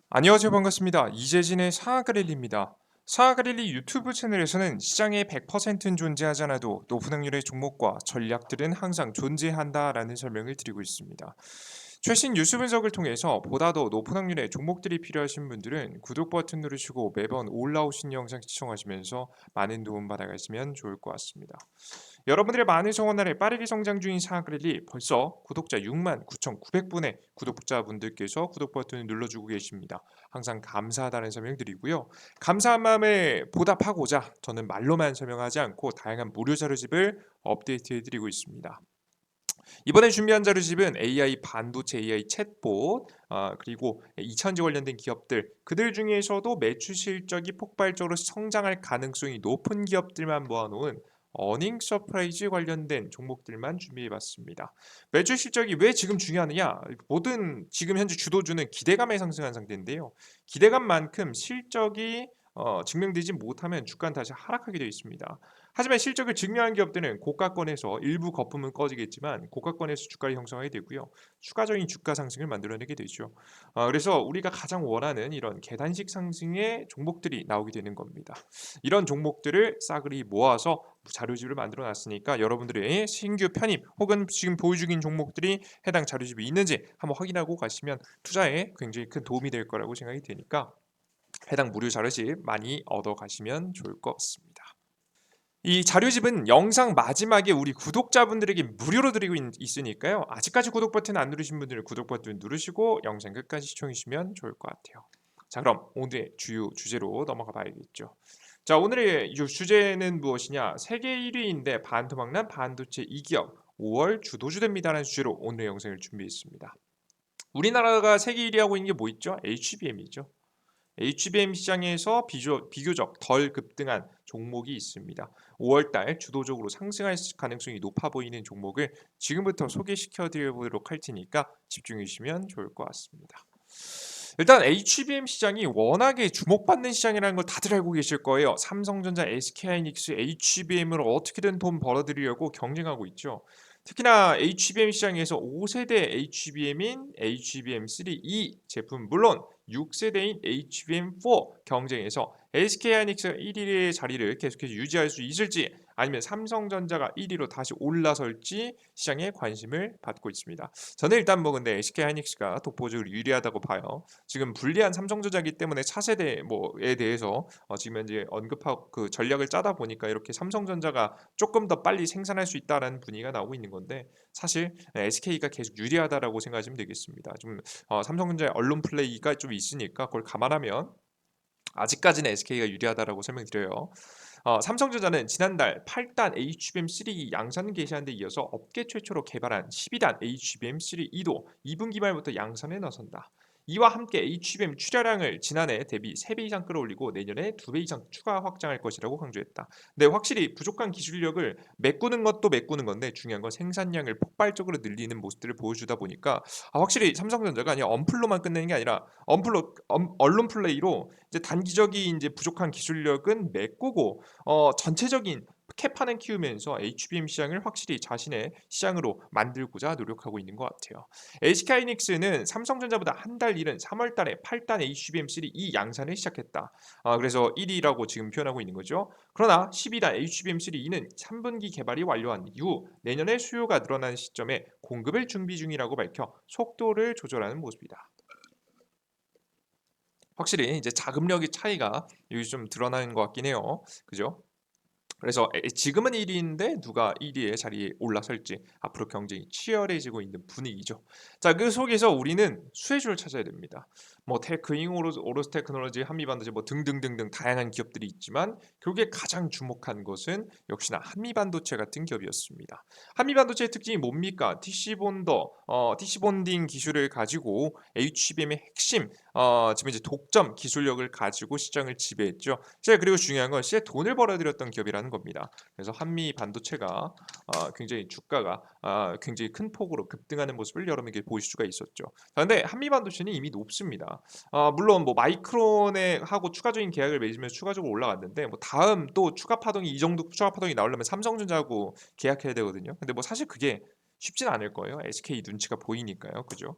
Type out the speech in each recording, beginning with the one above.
안녕하세요. 반갑습니다. 이재진의 사하그릴리입니다. 사하그릴리 유튜브 채널에서는 시장에 100%는 존재하지 않아도 높은 확률의 종목과 전략들은 항상 존재한다라는 설명을 드리고 있습니다. 최신 뉴스 분석을 통해서 보다 더 높은 확률의 종목들이 필요하신 분들은 구독 버튼 누르시고 매번 올라오신 영상 시청하시면서 많은 도움 받아가시면 좋을 것 같습니다. 여러분들의 많은 성원 아래 빠르게 성장 중인 사하그릴리 벌써 구독자 69,900분의 구독자분들께서 구독 버튼을 눌러주고 계십니다. 항상 감사하다는 설명 드리고요. 감사한 마음에 보답하고자 저는 말로만 설명하지 않고 다양한 무료 자료집을 업데이트해 드리고 있습니다. 이번에 준비한 자료집은 AI 반도체, AI 챗봇, 그리고 2차전지 관련된 기업들, 그들 중에서도 매출 실적이 폭발적으로 성장할 가능성이 높은 기업들만 모아놓은 어닝 서프라이즈 관련된 종목들만 준비해봤습니다. 매출 실적이 왜 지금 중요하느냐? 모든 지금 현재 주도주는 기대감에 상승한 상태인데요. 기대감만큼 실적이 증명되지 못하면 주가는 다시 하락하게 되어 있습니다. 하지만 실적을 증명한 기업들은 고가권에서 일부 거품은 꺼지겠지만 고가권에서 주가를 형성하게 되고요. 추가적인 주가 상승을 만들어내게 되죠. 그래서 우리가 가장 원하는 이런 계단식 상승의 종목들이 나오게 되는 겁니다. 이런 종목들을 싸그리 모아서 자료집을 만들어 놨으니까 여러분들의 신규 편입 혹은 지금 보유 중인 종목들이 해당 자료집이 있는지 한번 확인하고 가시면 투자에 굉장히 큰 도움이 될 거라고 생각이 되니까 해당 무료 자료집 많이 얻어 가시면 좋을 것 같습니다. 이 자료집은 영상 마지막에 우리 구독자분들에게 무료로 드리고 있으니까요. 아직까지 구독 버튼 안 누르신 분들은 구독 버튼 누르시고 영상 끝까지 시청해 주시면 좋을 것 같아요. 자, 그럼 오늘의 주요 주제로 넘어가 봐야겠죠. 자, 오늘의 주제는 무엇이냐? 세계 1위인데 반토막난 반도체 2기업 5월 주도주됩니다라는 주제로 오늘의 영상을 준비했습니다. 우리나라가 세계 1위 하고 있는 게 뭐 있죠? HBM이죠. HBM 시장에서 비교적 덜 급등한 종목이 있습니다. 5월달 주도적으로 상승할 가능성이 높아 보이는 종목을 지금부터 소개시켜 드려보도록 할 테니까 집중해 주시면 좋을 것 같습니다. 일단 HBM 시장이 워낙에 주목받는 시장이라는 걸 다들 알고 계실 거예요. 삼성전자, SK하이닉스, HBM으로 어떻게든 돈 벌어들이려고 경쟁하고 있죠. 특히나 HBM 시장에서 5세대 HBM인 HBM3E 제품 물론 6세대인 HBM4 경쟁에서 SK하이닉스가 1위의 자리를 계속해서 유지할 수 있을지 아니면 삼성전자가 1위로 다시 올라설지 시장에 관심을 받고 있습니다. 저는 일단 뭐 근데 SK하이닉스가 독보적으로 유리하다고 봐요. 지금 불리한 삼성전자기 때문에 차세대 뭐에 대해서 지금 현재 언급하고 그 전략을 짜다 보니까 이렇게 삼성전자가 조금 더 빨리 생산할 수 있다라는 분위기가 나오고 있는 건데 사실 SK가 계속 유리하다라고 생각하시면 되겠습니다. 좀 삼성전자의 언론 플레이가 좀 있으니까 그걸 감안하면 아직까지는 SK가 유리하다라고 설명드려요. 삼성전자는 지난달 8단 HBM3 양산 개시한 데 이어서 업계 최초로 개발한 12단 HBM3E도 2분기 말부터 양산에 나선다. 이와 함께 HBM 출하량을 지난해 대비 3배 이상 끌어올리고 내년에 2배 이상 추가 확장할 것이라고 강조했다. 근데 확실히 부족한 기술력을 메꾸는 것도 메꾸는 건데 중요한 건 생산량을 폭발적으로 늘리는 모습들을 보여주다 보니까 확실히 삼성전자가 그냥 언플로만 끝내는 게 아니라 언론 플레이로 이제 단기적인 이제 부족한 기술력은 메꾸고 전체적인 캐파는 키우면서 HBM 시장을 확실히 자신의 시장으로 만들고자 노력하고 있는 것 같아요. SK하이닉스는 삼성전자보다 한 달 이른 3월 달에 8단 HBM3E 양산을 시작했다. 그래서 1위라고 지금 표현하고 있는 거죠. 그러나 12단 HBM3E는 3분기 개발이 완료한 이후 내년에 수요가 늘어나는 시점에 공급을 준비 중이라고 밝혀 속도를 조절하는 모습이다. 확실히 이제 자금력의 차이가 여기 좀 드러나는 것 같긴 해요. 그죠? 그래서 지금은 1위인데 누가 1위의 자리에 올라설지 앞으로 경쟁이 치열해지고 있는 분위기죠. 자, 그 속에서 우리는 수혜주를 찾아야 됩니다. 뭐 테크잉, 오로스 테크놀로지, 한미반도체 뭐 등등등등 다양한 기업들이 있지만 결국에 가장 주목한 것은 역시나 한미반도체 같은 기업이었습니다. 한미반도체의 특징이 뭡니까? TC 본딩 기술을 가지고 HBM의 핵심 지금 이제 독점 기술력을 가지고 시장을 지배했죠. 그리고 중요한 건 시장에 돈을 벌어들였던 기업이라는 겁니다. 그래서 한미 반도체가 굉장히 주가가 굉장히 큰 폭으로 급등하는 모습을 여러분에게 보실 수가 있었죠. 그런데 한미 반도체는 이미 높습니다. 물론 뭐 마이크론에 하고 추가적인 계약을 맺으면서 추가적으로 올라갔는데 뭐 다음 또 추가 파동이 이 정도 추가 파동이 나오려면 삼성전자하고 계약해야 되거든요. 근데 뭐 사실 그게 쉽진 않을 거예요. SK 눈치가 보이니까요. 그죠?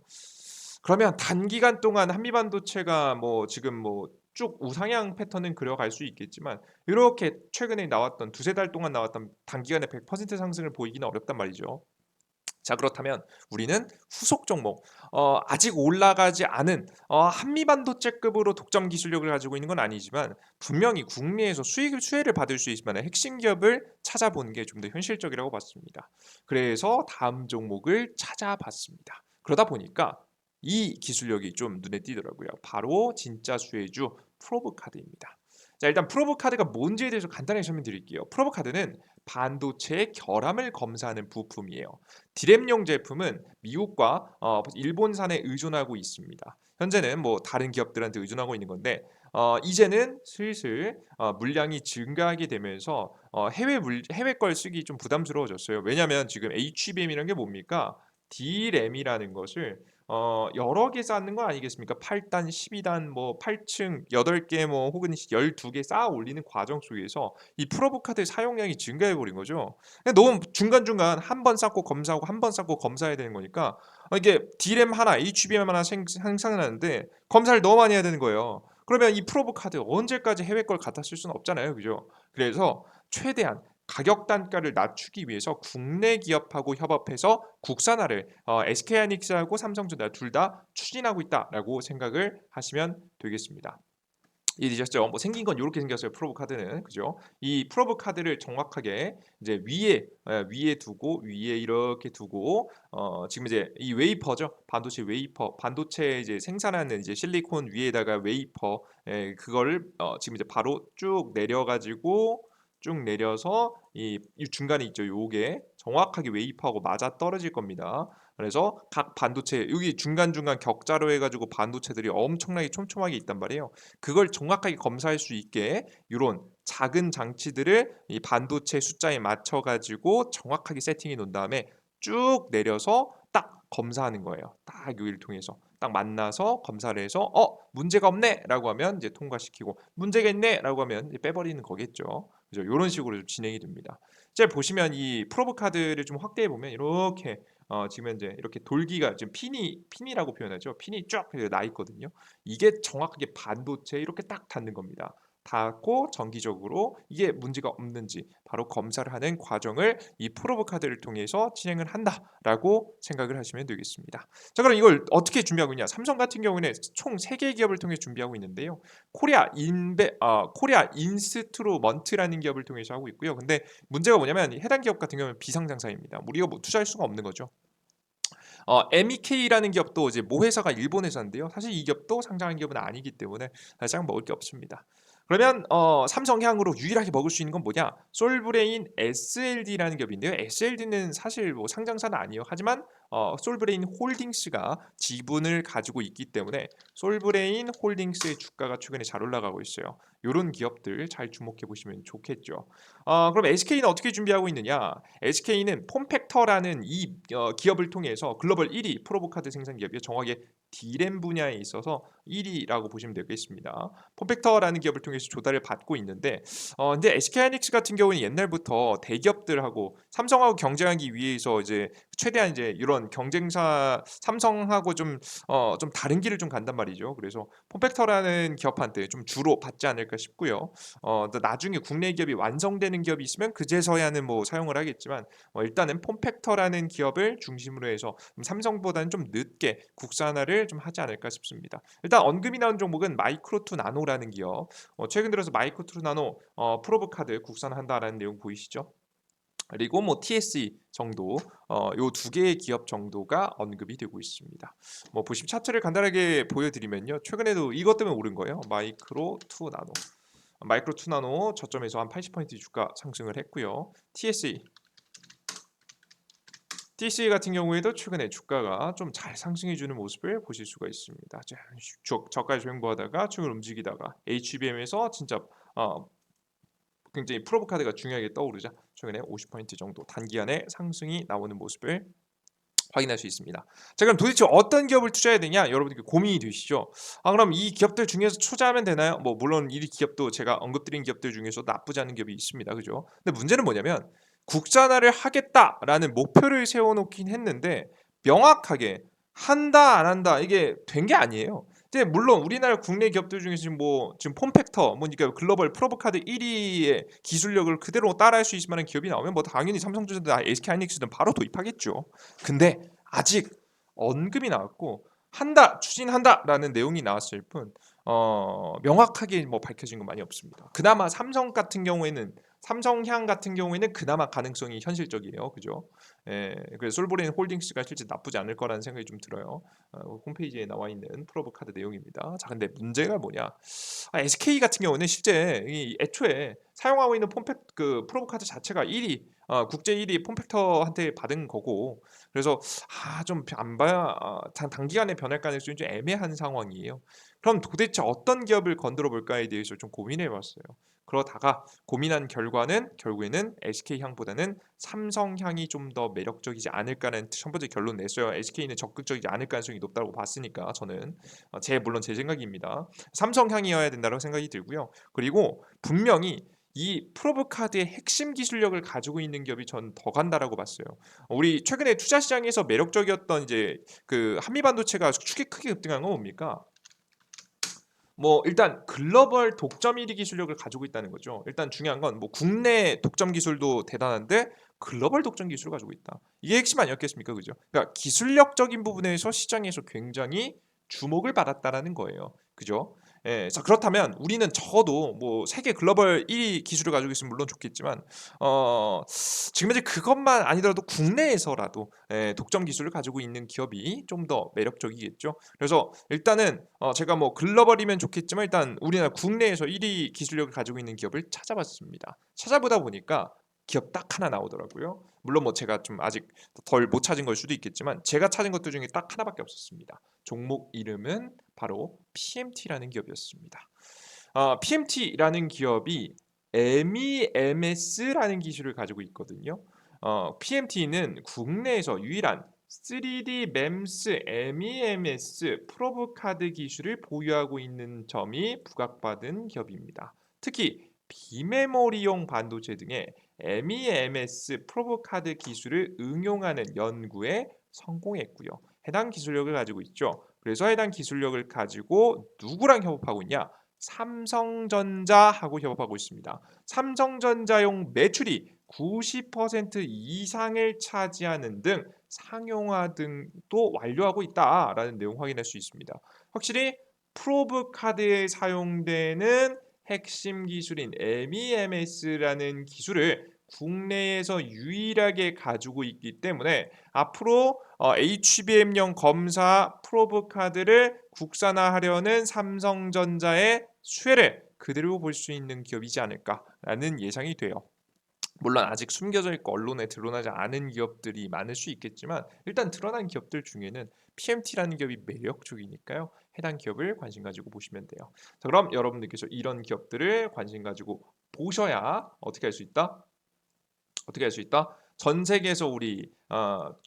그러면 단기간 동안 한미반도체가 뭐 지금 뭐 쭉 우상향 패턴은 그려갈 수 있겠지만 이렇게 최근에 나왔던 두세 달 동안 나왔던 단기간에 100% 상승을 보이기는 어렵단 말이죠. 자 그렇다면 우리는 후속 종목 아직 올라가지 않은 한미반도체급으로 독점 기술력을 가지고 있는 건 아니지만 분명히 국내에서 수혜를 받을 수 있을 만한 핵심 기업을 찾아보는 게 좀 더 현실적이라고 봤습니다. 그래서 다음 종목을 찾아봤습니다. 그러다 보니까 이 기술력이 좀 눈에 띄더라고요. 바로 진짜 수혜주 프로브카드입니다. 자 일단 프로브카드가 뭔지에 대해서 간단하게 설명드릴게요. 프로브카드는 반도체의 결함을 검사하는 부품이에요. 디램용 제품은 미국과 일본산에 의존하고 있습니다. 현재는 뭐 다른 기업들한테 의존하고 있는 건데 이제는 슬슬 물량이 증가하게 되면서 해외 걸 쓰기 좀 부담스러워졌어요. 왜냐하면 지금 HBM이라는 게 뭡니까? D램이라는 것을 여러 개 쌓는 거 아니겠습니까? 8단, 12단, 뭐 8층, 8개 뭐 혹은 12개 쌓아 올리는 과정 속에서 이 프로브 카드의 사용량이 증가해 버린 거죠. 너무 중간중간 한 번 쌓고 검사하고 한 번 쌓고 검사해야 되는 거니까 이게 D램 하나, HBM 하나 생산하는데 검사를 너무 많이 해야 되는 거예요. 그러면 이 프로브 카드 언제까지 해외 걸 갖다 쓸 수는 없잖아요. 그죠? 그래서 최대한 가격 단가를 낮추기 위해서 국내 기업하고 협업해서 국산화를 SK하이닉스하고 삼성전자 둘 다 추진하고 있다라고 생각을 하시면 되겠습니다. 이해되셨죠? 뭐 생긴 건 이렇게 생겼어요. 프로브 카드는 그죠? 이 프로브 카드를 정확하게 이제 위에 두고 위에 이렇게 두고 지금 이제 이 웨이퍼죠. 반도체 웨이퍼, 반도체 이제 생산하는 이제 실리콘 위에다가 웨이퍼 그거를 지금 이제 바로 쭉 내려가지고 쭉 내려서 이 중간에 있죠. 요게 정확하게 웨이퍼하고 맞아 떨어질 겁니다. 그래서 각 반도체 여기 중간중간 격자로 해가지고 반도체들이 엄청나게 촘촘하게 있단 말이에요. 그걸 정확하게 검사할 수 있게 이런 작은 장치들을 이 반도체 숫자에 맞춰 가지고 정확하게 세팅해 놓은 다음에 쭉 내려서 딱 검사하는 거예요. 딱 여기를 통해서 딱 만나서 검사를 해서 문제가 없네라고 하면 이제 통과시키고 문제가 있네라고 하면 이제 빼버리는 거겠죠. 그죠? 이런 식으로 좀 진행이 됩니다. 이제 보시면 이 프로브 카드를 좀 확대해 보면 이렇게 지금 현재 이렇게 돌기가 지금 핀이라고 표현하죠. 핀이 쫙 나 있거든요. 이게 정확하게 반도체에 이렇게 딱 닿는 겁니다. 닿고 정기적으로 이게 문제가 없는지 바로 검사를 하는 과정을 이 프로브 카드를 통해서 진행을 한다라고 생각을 하시면 되겠습니다. 자, 그럼 이걸 어떻게 준비하고 있냐? 삼성 같은 경우는 총 3개의 기업을 통해 준비하고 있는데요. 코리아 인스트루먼트라는 기업을 통해서 하고 있고요. 근데 문제가 뭐냐면 해당 기업 같은 경우는 비상장사입니다. 우리가 뭐 투자할 수가 없는 거죠. MEK라는 기업도 이제 모 회사가 일본 회사인데요. 사실 이 기업도 상장한 기업은 아니기 때문에 사실상 먹을 게 없습니다. 그러면 삼성향으로 유일하게 먹을 수 있는 건 뭐냐? 솔브레인 SLD라는 기업인데요. SLD는 사실 뭐 상장사는 아니에요. 하지만 솔브레인 홀딩스가 지분을 가지고 있기 때문에 솔브레인 홀딩스의 주가가 최근에 잘 올라가고 있어요. 이런 기업들 잘 주목해 보시면 좋겠죠. 그럼 SK는 어떻게 준비하고 있느냐? SK는 폼팩터라는 이 기업을 통해서 글로벌 1위 프로보카드 생산 기업이요. 정확하게 D램 분야에 있어서 1위라고 보시면 되겠습니다. 폼팩터라는 기업을 통해서 조달을 받고 있는데 근데 SK하이닉스 같은 경우는 옛날부터 대기업들하고 삼성하고 경쟁하기 위해서 이제 최대한 이제 이런 경쟁사 삼성하고 좀 다른 길을 좀 간단 말이죠. 그래서 폼팩터라는 기업한테 좀 주로 받지 않을까 싶고요. 나중에 국내 기업이 완성되는 기업이 있으면 그제서야는 뭐 사용을 하겠지만 일단은 폼팩터라는 기업을 중심으로 해서 삼성보다는 좀 늦게 국산화를 좀 하지 않을까 싶습니다. 일단 언급이 나온 종목은 마이크로투 나노라는 기업. 최근 들어서 마이크로투 나노 프로브 카드 국산화한다라는 내용 보이시죠? 그리고 뭐 TSE 정도 요 두 개의 기업 정도가 언급이 되고 있습니다. 뭐 보시면 차트를 간단하게 보여드리면요. 최근에도 이것 때문에 오른 거예요. 마이크로 투 나노 저점에서 한 80% 주가 상승을 했고요. TSE 같은 경우에도 최근에 주가가 좀 잘 상승해주는 모습을 보실 수가 있습니다. 저가 조행보하다가 최근 움직이다가 HBM에서 진짜 굉장히 프로브 카드가 중요하게 떠오르자 최근에 50% 정도 단기간에 상승이 나오는 모습을 확인할 수 있습니다. 자, 그럼 도대체 어떤 기업을 투자해야 되냐? 여러분들 고민이 되시죠? 그럼 이 기업들 중에서 투자하면 되나요? 뭐 물론 이 기업도 제가 언급드린 기업들 중에서 나쁘지 않은 기업이 있습니다. 그죠? 근데 문제는 뭐냐면 국산화를 하겠다라는 목표를 세워놓긴 했는데 명확하게 한다 안 한다 이게 된 게 아니에요. 근데 물론 우리나라 국내 기업들 중에 지금 폼팩터 그러니까 글로벌 프로브카드 1 위의 기술력을 그대로 따라할 수 있을 만한 기업이 나오면 뭐 당연히 삼성전자든 SK하이닉스든 바로 도입하겠죠. 근데 아직 언급이 나왔고 한다, 추진한다라는 내용이 나왔을 뿐 명확하게 뭐 밝혀진 건 많이 없습니다. 그나마 삼성향 같은 경우에는 그나마 가능성이 현실적이에요. 그죠? 예, 그래서 솔브레인 홀딩스가 실제 나쁘지 않을 거라는 생각이 좀 들어요. 홈페이지에 나와 있는 프로브 카드 내용입니다. 자, 근데 문제가 뭐냐? SK 같은 경우는 실제 애초에 사용하고 있는 프로브 카드 자체가 1위 국제 1위 폼팩터한테 받은 거고 그래서 좀 안 봐야 단기간에 변할 가능성이 좀 애매한 상황이에요. 그럼 도대체 어떤 기업을 건드려 볼까에 대해서 좀 고민해 봤어요. 그러다가 고민한 결과는 결국에는 SK향보다는 삼성향이 좀 더 매력적이지 않을까는 첫 번째 결론 냈어요. SK는 적극적이지 않을 가능성이 높다고 봤으니까 저는 물론 제 생각입니다. 삼성향이어야 된다고 생각이 들고요. 그리고 분명히 이 프로브 카드의 핵심 기술력을 가지고 있는 기업이 전 더 간다라고 봤어요. 우리 최근에 투자 시장에서 매력적이었던 이제 그 한미 반도체가 크게 급등한 건 뭡니까? 뭐 일단 글로벌 독점 1위 기술력을 가지고 있다는 거죠. 일단 중요한 건 뭐 국내 독점 기술도 대단한데 글로벌 독점 기술을 가지고 있다. 이게 핵심 아니었겠습니까? 그죠? 그러니까 기술력적인 부분에서 시장에서 굉장히 주목을 받았다라는 거예요. 그죠? 예, 자 그렇다면 우리는 적어도 뭐 세계 글로벌 1위 기술을 가지고 있으면 물론 좋겠지만 지금 현재 그것만 아니더라도 국내에서라도 독점 기술을 가지고 있는 기업이 좀 더 매력적이겠죠. 그래서 일단은 제가 뭐 글로벌이면 좋겠지만 일단 우리나라 국내에서 1위 기술력을 가지고 있는 기업을 찾아봤습니다. 찾아보다 보니까 기업 딱 하나 나오더라고요. 물론 뭐 제가 좀 아직 덜 못 찾은 걸 수도 있겠지만 제가 찾은 것들 중에 딱 하나밖에 없었습니다. 종목 이름은 바로 PMT라는 기업이었습니다. PMT라는 기업이 MEMS라는 기술을 가지고 있거든요. PMT는 국내에서 유일한 3D MEMS, MEMS 프로브 카드 기술을 보유하고 있는 점이 부각받은 기업입니다. 특히 비메모리용 반도체 등의 MEMS 프로브 카드 기술을 응용하는 연구에 성공했고요. 해당 기술력을 가지고 있죠. 그래서 해당 기술력을 가지고 누구랑 협업하고 있냐? 삼성전자하고 협업하고 있습니다. 삼성전자용 매출이 90% 이상을 차지하는 등 상용화 등도 완료하고 있다라는 내용 확인할 수 있습니다. 확실히 프로브 카드에 사용되는 핵심 기술인 MEMS라는 기술을 국내에서 유일하게 가지고 있기 때문에 앞으로 HBM용 검사 프로브 카드를 국산화하려는 삼성전자의 수혜를 그대로 볼 수 있는 기업이지 않을까라는 예상이 돼요. 물론 아직 숨겨져 있고 언론에 드러나지 않은 기업들이 많을 수 있겠지만 일단 드러난 기업들 중에는 PMT라는 기업이 매력적이니까요. 해당 기업을 관심 가지고 보시면 돼요. 자, 그럼 여러분들께서 이런 기업들을 관심 가지고 보셔야 어떻게 할 수 있다? 어떻게 할 수 있다? 전 세계에서 우리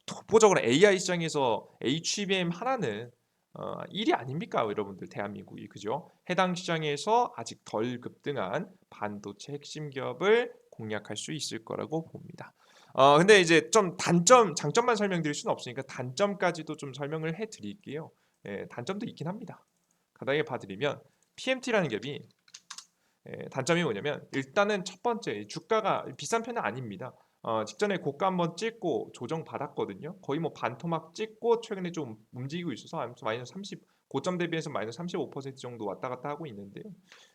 독보적으로 AI 시장에서 HBM 하나는 1위 아닙니까? 여러분들 대한민국이 그죠? 해당 시장에서 아직 덜 급등한 반도체 핵심 기업을 공략할 수 있을 거라고 봅니다. 근데 이제 좀 장점만 설명드릴 수는 없으니까 단점까지도 좀 설명을 해드릴게요. 예, 단점도 있긴 합니다. 간단하게 봐드리면 PMT라는 기업이 단점이 뭐냐면 일단은 첫 번째 주가가 비싼 편은 아닙니다. 직전에 고가 한번 찍고 조정 받았거든요. 거의 뭐 반토막 찍고 최근에 좀 움직이고 있어서 마이너스 30 고점 대비해서 마이너스 35% 정도 왔다 갔다 하고 있는데요.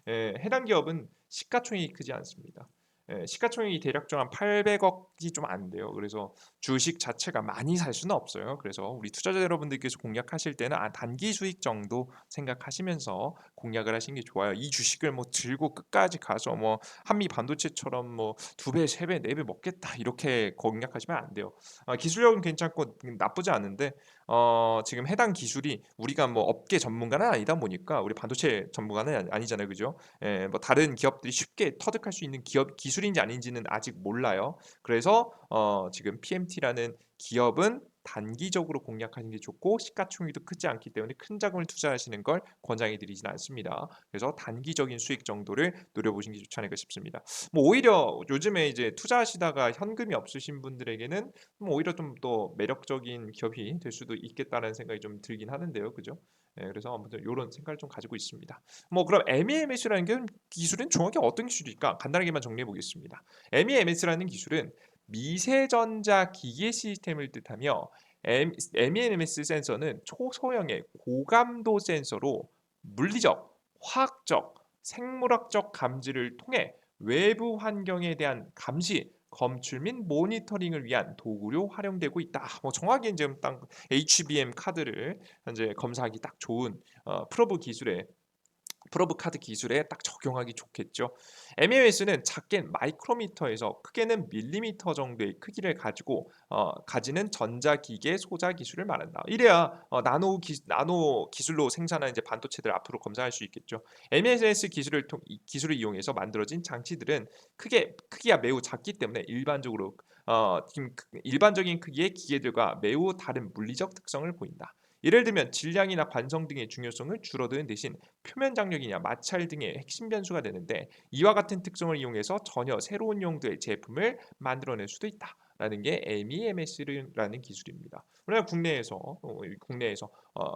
해당 기업은 시가총액이 크지 않습니다. 시가총액이 대략적 한 800억이 좀 안 돼요. 그래서 주식 자체가 많이 살 수는 없어요. 그래서 우리 투자자 여러분들께서 공략하실 때는 단기 수익 정도 생각하시면서 공략을 하시는 게 좋아요. 이 주식을 뭐 들고 끝까지 가서 뭐 한미 반도체처럼 뭐 두 배, 세 배, 네 배 먹겠다 이렇게 공략하시면 안 돼요. 기술력은 괜찮고 나쁘지 않은데 지금 해당 기술이 우리가 뭐 업계 전문가는 아니다 보니까 우리 반도체 전문가는 아니잖아요, 그죠? 뭐 다른 기업들이 쉽게 터득할 수 있는 기업 기술인지 아닌지는 아직 몰라요. 그래서 지금 PMT라는 기업은 단기적으로 공략하는 게 좋고 시가총액도 크지 않기 때문에 큰 자금을 투자하시는 걸 권장해 드리진 않습니다. 그래서 단기적인 수익 정도를 노려보시는 게 좋지 않을까 싶습니다. 뭐 오히려 요즘에 이제 투자하시다가 현금이 없으신 분들에게는 뭐 오히려 좀 더 매력적인 기업이 될 수도 있겠다는 생각이 좀 들긴 하는데요. 그죠? 예, 그래서 아무튼 요런 생각을 좀 가지고 있습니다. 뭐 그럼 MEMS라는 게 기술은 정확히 어떤 기술일까? 간단하게만 정리해 보겠습니다. MEMS라는 기술은 미세전자 기계 시스템을 뜻하며 MEMS 센서는 초소형의 고감도 센서로 물리적, 화학적, 생물학적 감지를 통해 외부 환경에 대한 감시, 검출 및 모니터링을 위한 도구로 활용되고 있다. 뭐 정확히 이제 딱 HBM 카드를 현재 검사하기 딱 좋은 프로브 카드 기술에 딱 적용하기 좋겠죠. MEMS는 작게는 마이크로미터에서 크게는 밀리미터 정도의 크기를 가지고 가지는 전자기계 소자 기술을 말한다. 이래야 나노 기술로 생산한 이제 반도체들 앞으로 검사할 수 있겠죠. MEMS 기술을 이용해서 만들어진 장치들은 크기가 매우 작기 때문에 지금 일반적인 크기의 기계들과 매우 다른 물리적 특성을 보인다. 예를 들면 질량이나 관성 등의 중요성을 줄어드는 대신 표면 장력이냐 마찰 등의 핵심 변수가 되는데 이와 같은 특성을 이용해서 전혀 새로운 용도의 제품을 만들어낼 수도 있다라는 게 MEMS라는 기술입니다. 우리나라 국내에서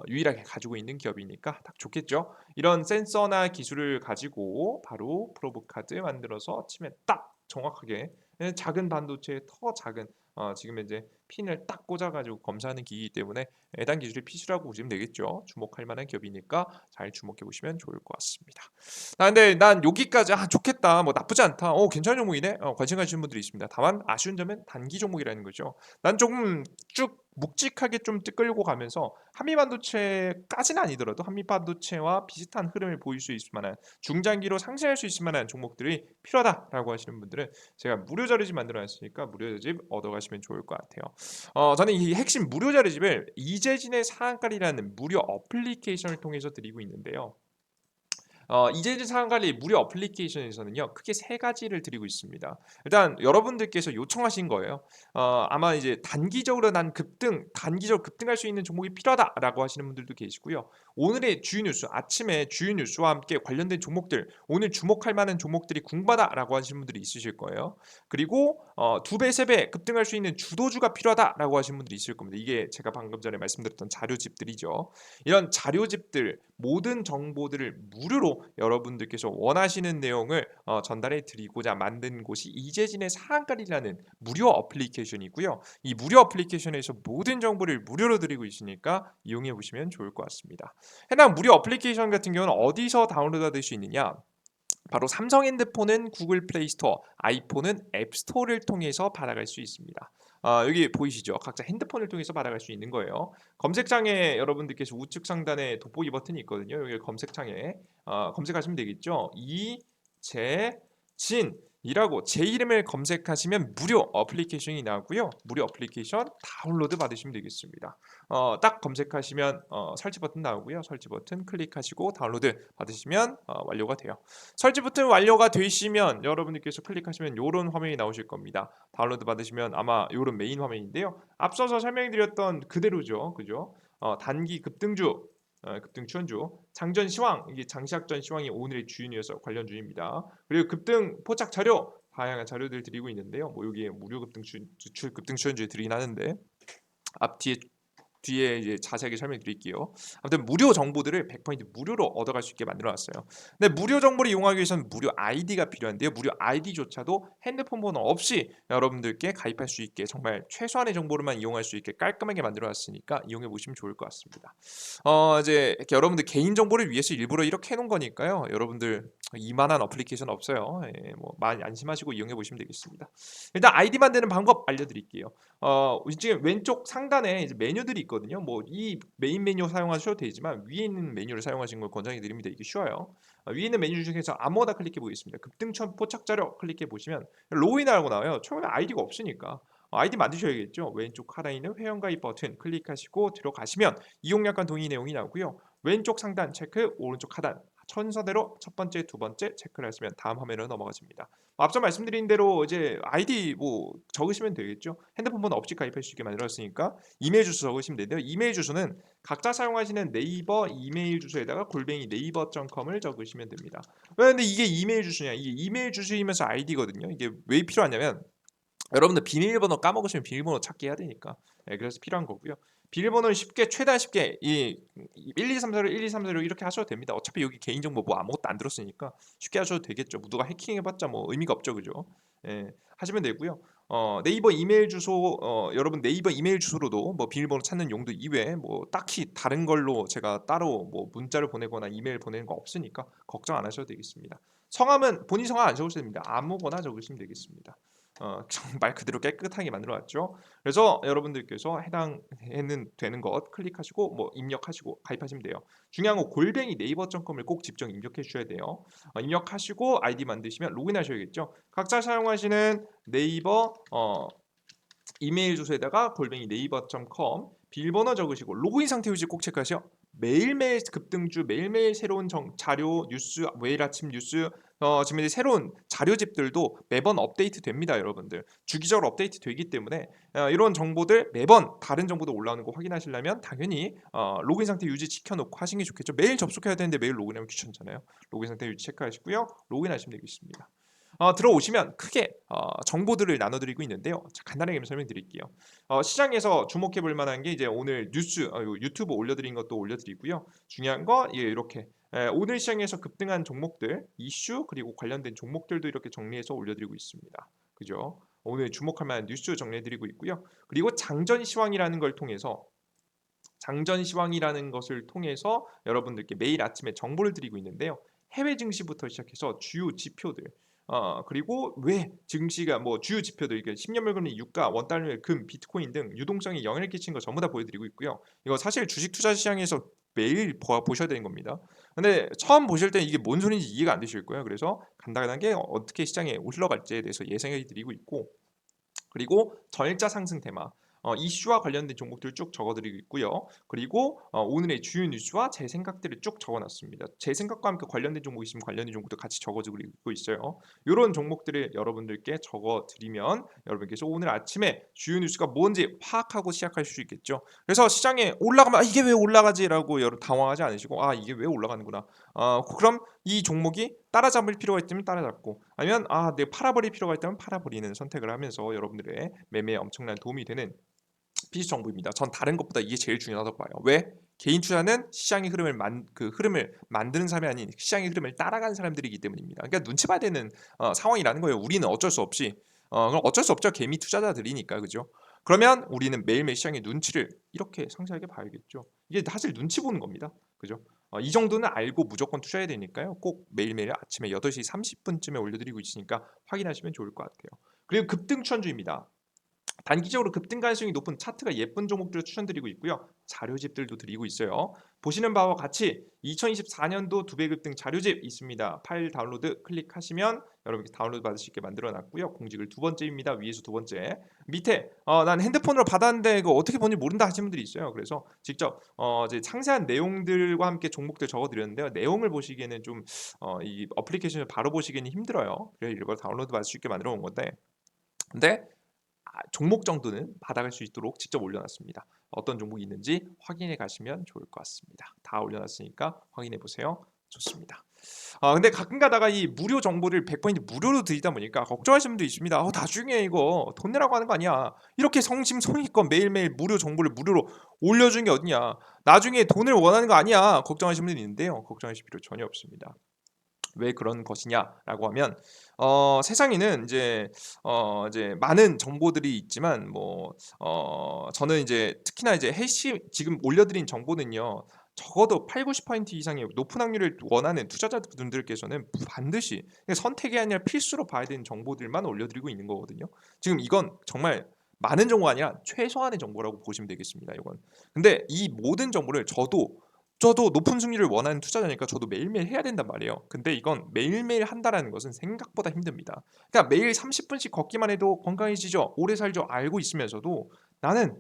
유일하게 가지고 있는 기업이니까 딱 좋겠죠. 이런 센서나 기술을 가지고 바로 프로브 카드 만들어서 치면 딱 정확하게 작은 반도체에 더 작은 지금 이제 핀을 딱 꽂아가지고 검사하는 기기이기 때문에 해당 기술이 필수라고 보시면 되겠죠. 주목할 만한 기업이니까 잘 주목해 보시면 좋을 것 같습니다. 근데 난 여기까지 좋겠다, 뭐 나쁘지 않다, 괜찮은 종목이네, 관심 가시는 분들이 있습니다. 다만 아쉬운 점은 단기 종목이라는 거죠. 난 조금 쭉 묵직하게 좀 끌고 가면서 한미반도체까지는 아니더라도 한미반도체와 비슷한 흐름을 보일 수 있을 만한 중장기로 상승할 수 있을 만한 종목들이 필요하다라고 하시는 분들은 제가 무료 자료집 만들어놨으니까 무료 자료집 얻어가시면 좋을 것 같아요. 저는 이 핵심 무료 자료집을 이재진의 상한가리라는 무료 어플리케이션을 통해서 드리고 있는데요. 이재진 상한가리 무료 어플리케이션에서는요, 크게 세 가지를 드리고 있습니다. 일단 여러분들께서 요청하신 거예요. 아마 이제 단기적으로 급등할 수 있는 종목이 필요하다라고 하시는 분들도 계시고요. 오늘의 주요 뉴스, 아침에 주요 뉴스와 함께 관련된 종목들, 오늘 주목할 만한 종목들이 궁금하다라고 하시는 분들이 있으실 거예요. 그리고 2배, 3배 급등할 수 있는 주도주가 필요하다라고 하시는 분들이 있을 겁니다. 이게 제가 방금 전에 말씀드렸던 자료집들이죠. 이런 자료집들 모든 정보들을 무료로 여러분들께서 원하시는 내용을 전달해 드리고자 만든 곳이 이재진의 상한가리라는 무료 어플리케이션이고요. 이 무료 어플리케이션에서 모든 정보를 무료로 드리고 있으니까 이용해 보시면 좋을 것 같습니다. 해당 무료 어플리케이션 같은 경우는 어디서 다운로드 받을 수 있느냐? 바로 삼성 핸드폰은 구글 플레이 스토어, 아이폰은 앱 스토어를 통해서 받아갈 수 있습니다. 여기 보이시죠? 각자 핸드폰을 통해서 받아갈 수 있는 거예요. 검색창에 여러분들께서 우측 상단에 돋보기 버튼이 있거든요. 여기 검색창에 검색하시면 되겠죠. 이재진이라고 제 이름을 검색하시면 무료 어플리케이션이 나오고요. 무료 어플리케이션 다운로드 받으시면 되겠습니다. 딱 검색하시면 설치 버튼 나오고요. 설치 버튼 클릭하시고 다운로드 받으시면 완료가 돼요. 설치 버튼 완료가 되시면 여러분들께서 클릭하시면 이런 화면이 나오실 겁니다. 다운로드 받으시면 아마 이런 메인 화면인데요. 앞서서 설명드렸던 그대로죠. 그죠? 단기 급등주, 급등 추천주, 장전 시황, 이게 장시작전 시황이 오늘의 주인이어서 관련 주입니다. 그리고 급등 포착 자료, 다양한 자료들 드리고 있는데요. 뭐 여기에 무료 급등 추천주 드리긴 하는데 앞 뒤에 이제 자세하게 설명드릴게요. 아무튼 무료 정보들을 100% 무료로 얻어갈 수 있게 만들어놨어요. 근데 무료 정보를 이용하기 위해서는 무료 아이디가 필요한데요. 무료 아이디조차도 핸드폰 번호 없이 여러분들께 가입할 수 있게 정말 최소한의 정보로만 이용할 수 있게 깔끔하게 만들어놨으니까 이용해 보시면 좋을 것 같습니다. 이제 이렇게 여러분들 개인 정보를 위해서 일부러 이렇게 해놓은 거니까요. 여러분들 이만한 어플리케이션 없어요. 예, 뭐 많이 안심하시고 이용해 보시면 되겠습니다. 일단 아이디 만드는 방법 알려드릴게요. 지금 왼쪽 상단에 이제 메뉴들이 있거든요. 뭐 이 메인 메뉴 사용하셔도 되지만 위에 있는 메뉴를 사용하시는 걸 권장해 드립니다. 이게 쉬워요. 위에 있는 메뉴 중에서 아무거나 클릭해 보겠습니다. 급등천 포착 자료 클릭해 보시면 로그인하라고 나와요. 처음에 아이디가 없으니까 아이디 만드셔야겠죠. 왼쪽 하단에 있는 회원가입 버튼 클릭하시고 들어가시면 이용약관 동의 내용이 나오고요. 왼쪽 상단 체크, 오른쪽 하단 순서대로 첫 번째, 두 번째 체크를 하시면 다음 화면으로 넘어가집니다. 앞서 말씀드린 대로 이제 아이디 뭐 적으시면 되겠죠. 핸드폰 번호 없이 가입할 수 있게 만들었으니까 이메일 주소 적으시면 되는데요. 이메일 주소는 각자 사용하시는 네이버 이메일 주소에다가 골뱅이 네이버.com을 적으시면 됩니다. 왜 근데 이게 이메일 주소냐? 이게 이메일 주소이면서 아이디거든요. 이게 왜 필요하냐면 여러분들 비밀번호 까먹으시면 비밀번호 찾기 해야 되니까. 네, 그래서 필요한 거고요. 비밀번호는 쉽게 최대한 쉽게 이 1234로 1234로 이렇게 하셔도 됩니다. 어차피 여기 개인정보 뭐 아무것도 안 들었으니까 쉽게 하셔도 되겠죠. 뭐 누가 해킹해봤자 뭐 의미가 없죠, 그죠? 예, 하시면 되고요. 네이버 이메일 주소 여러분 네이버 이메일 주소로도 뭐 비밀번호 찾는 용도 이외에 뭐 딱히 다른 걸로 제가 따로 뭐 문자를 보내거나 이메일 보내는 거 없으니까 걱정 안 하셔도 되겠습니다. 성함은 본인 성함 안 적으셔도 됩니다. 아무거나 적으시면 되겠습니다. 정말 그대로 깨끗하게 만들어놨죠. 그래서 여러분들께서 해당에는 되는 것 클릭하시고 뭐 입력하시고 가입하시면 돼요. 중요한 건 골뱅이 네이버.com을 꼭 직접 입력해 주셔야 돼요. 입력하시고 아이디 만드시면 로그인하셔야겠죠. 각자 사용하시는 네이버 이메일 주소에다가 골뱅이 네이버.com 비밀번호 적으시고 로그인 상태 유지 꼭 체크하세요. 매일매일 급등주, 매일매일 새로운 자료, 뉴스, 매일 아침 뉴스, 지금 이제 새로운 자료집들도 매번 업데이트 됩니다, 여러분들. 주기적으로 업데이트 되기 때문에 이런 정보들 매번 다른 정보도 올라오는 거 확인하시려면 당연히 로그인 상태 유지 지켜놓고 하시는 게 좋겠죠. 매일 접속해야 되는데 매일 로그인하면 귀찮잖아요. 로그인 상태 유지 체크하시고요. 로그인하시면 되겠습니다. 들어오시면 크게 정보들을 나눠드리고 있는데요. 자, 간단하게 설명드릴게요. 시장에서 주목해 볼 만한 게 이제 오늘 뉴스, 유튜브 올려드린 것도 올려드리고요. 중요한 거 이렇게 오늘 시장에서 급등한 종목들, 이슈 그리고 관련된 종목들도 이렇게 정리해서 올려드리고 있습니다. 그죠? 오늘 주목할 만한 뉴스 정리해드리고 있고요. 그리고 장전 시황이라는 것을 통해서 여러분들께 매일 아침에 정보를 드리고 있는데요. 해외 증시부터 시작해서 주요 지표들 그리고 왜 증시가 뭐 주요 지표들 이게 10년물 금리 유가, 원달러 금, 비트코인 등 유동성에 영향을 끼친 거 전부 다 보여드리고 있고요. 이거 사실 주식 투자 시장에서 매일 보셔야 되는 겁니다. 근데 처음 보실 때 이게 뭔 소리인지 이해가 안 되실 거예요. 그래서 간단하게 어떻게 시장에 흘러갈지에 대해서 예상해 드리고 있고 그리고 전일자 상승 테마 이슈와 관련된 종목들을 쭉 적어드리고 있고요. 그리고 오늘의 주요 뉴스와 제 생각들을 쭉 적어놨습니다. 제 생각과 함께 관련된 종목 있으면 관련된 종목도 같이 적어드리고 있어요. 이런 종목들을 여러분들께 적어드리면 여러분께서 오늘 아침에 주요 뉴스가 뭔지 파악하고 시작할 수 있겠죠. 그래서 시장에 올라가면 이게 왜 올라가지라고 여러분 당황하지 않으시고 이게 왜 올라가는구나. 그럼 이 종목이 따라잡을 필요가 있다면 따라잡고 아니면 내가 팔아버릴 필요가 있다면 팔아버리는 선택을 하면서 여러분들의 매매에 엄청난 도움이 되는 필수 정보입니다. 전 다른 것보다 이게 제일 중요하다고 봐요. 왜? 개인 투자는 시장의 흐름을 만드는 사람이 아닌 시장의 흐름을 따라가는 사람들이기 때문입니다. 그러니까 눈치 봐야 되는 상황이라는 거예요. 우리는 어쩔 수 없이 그럼 어쩔 수 없죠. 개미 투자자들이니까 그죠? 그러면 우리는 매일매일 시장의 눈치를 이렇게 상세하게 봐야겠죠. 이게 사실 눈치 보는 겁니다. 그죠? 이 정도는 알고 무조건 투자해야 되니까요. 꼭 매일매일 아침에 8시 30분쯤에 올려드리고 있으니까 확인하시면 좋을 것 같아요. 그리고 급등 추천주입니다. 단기적으로 급등 가능성이 높은 차트가 예쁜 종목들을 추천드리고 있고요. 자료집들도 드리고 있어요. 보시는 바와 같이 2024년도 2배 급등 자료집 있습니다. 파일 다운로드 클릭하시면 여러분께 다운로드 받을 수 있게 만들어놨고요. 공지글 두 번째입니다. 위에서 두 번째. 밑에 난 핸드폰으로 받았는데 이거 어떻게 보는지 모른다 하시는 분들이 있어요. 그래서 직접 이제 상세한 내용들과 함께 종목들 적어드렸는데요. 내용을 보시기에는 좀 이 어플리케이션을 바로 보시기는 힘들어요. 그래서 이걸 다운로드 받을 수 있게 만들어 놓은 건데 근데 종목 정도는 받아갈 수 있도록 직접 올려놨습니다. 어떤 종목이 있는지 확인해 가시면 좋을 것 같습니다. 다 올려놨으니까 확인해 보세요. 좋습니다. 근데 가끔 가다가 이 무료 정보를 100% 무료로 드리다 보니까 걱정하시는 분도 있습니다. 나중에 이거 돈 내라고 하는 거 아니야. 이렇게 성심성의껏 매일매일 무료 정보를 무료로 올려주는 게 어디냐. 나중에 돈을 원하는 거 아니야. 걱정하시는 분들이 있는데요. 걱정하실 필요 전혀 없습니다. 왜 그런 것이냐라고 하면 세상에는 이제 많은 정보들이 있지만 저는 이제 특히나 이제 지금 올려드린 정보는요. 적어도 8, 90% 이상의 높은 확률을 원하는 투자자분들께서는 반드시 선택이 아니라 필수로 봐야 되는 정보들만 올려드리고 있는 거거든요. 지금 이건 정말 많은 정보가 아니라 최소한의 정보라고 보시면 되겠습니다. 이건. 근데 이 모든 정보를 저도 높은 승률을 원하는 투자자니까 저도 매일매일 해야 된단 말이에요. 근데 이건 매일매일 한다라는 것은 생각보다 힘듭니다. 그러니까 매일 30분씩 걷기만 해도 건강해지죠. 오래 살죠. 알고 있으면서도 나는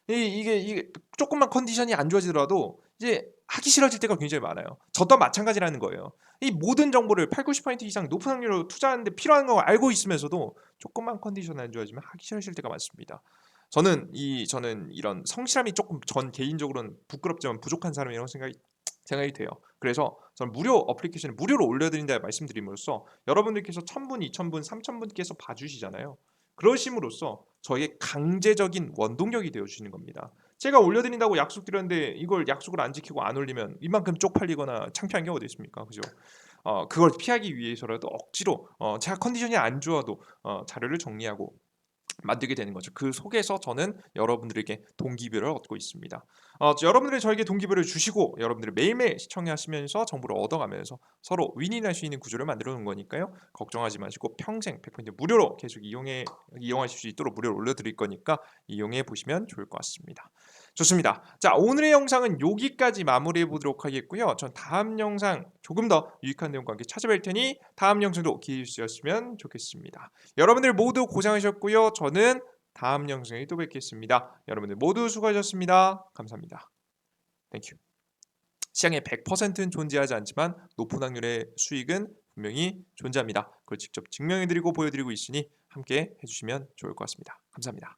이게 조금만 컨디션이 안 좋아지더라도 이제 하기 싫어질 때가 굉장히 많아요. 저도 마찬가지라는 거예요. 이 모든 정보를 80-90% 이상 높은 확률로 투자하는데 필요한 걸 알고 있으면서도 조금만 컨디션이 안 좋아지면 하기 싫어질 때가 많습니다. 저는 이런 성실함이 조금 전 개인적으로는 부끄럽지만 부족한 사람이라고 생각이 돼요. 그래서 저는 무료 어플리케이션을 무료로 올려드린다 말씀드림으로써 여러분들께서 1000분, 2000분, 3000분께서 봐주시잖아요. 그러심으로써 저에게 강제적인 원동력이 되어 주시는 겁니다. 제가 올려드린다고 약속드렸는데 이걸 약속을 안 지키고 안 올리면 이만큼 쪽팔리거나 창피한 게 어디 있습니까? 그죠? 그걸 피하기 위해서라도 억지로 제가 컨디션이 안 좋아도 자료를 정리하고 만들게 되는 거죠. 그 속에서 저는 여러분들에게 동기부여를 얻고 있습니다. 여러분들이 저에게 동기부여를 주시고 여러분들이 매일매일 시청하시면서 정보를 얻어가면서 서로 윈윈할 수 있는 구조를 만들어 놓은 거니까요. 걱정하지 마시고 평생 100% 무료로 계속 이용하실 수 있도록 무료로 올려드릴 거니까 이용해 보시면 좋을 것 같습니다. 좋습니다. 자, 오늘의 영상은 여기까지 마무리해 보도록 하겠고요. 전 다음 영상 조금 더 유익한 내용과 함께 찾아뵐 테니 다음 영상도 기대해 주셨으면 좋겠습니다. 여러분들 모두 고생하셨고요. 저는 다음 영상에 또 뵙겠습니다. 여러분들 모두 수고하셨습니다. 감사합니다. 땡큐. 시장에 100%는 존재하지 않지만 높은 확률의 수익은 분명히 존재합니다. 그걸 직접 증명해드리고 보여드리고 있으니 함께 해주시면 좋을 것 같습니다. 감사합니다.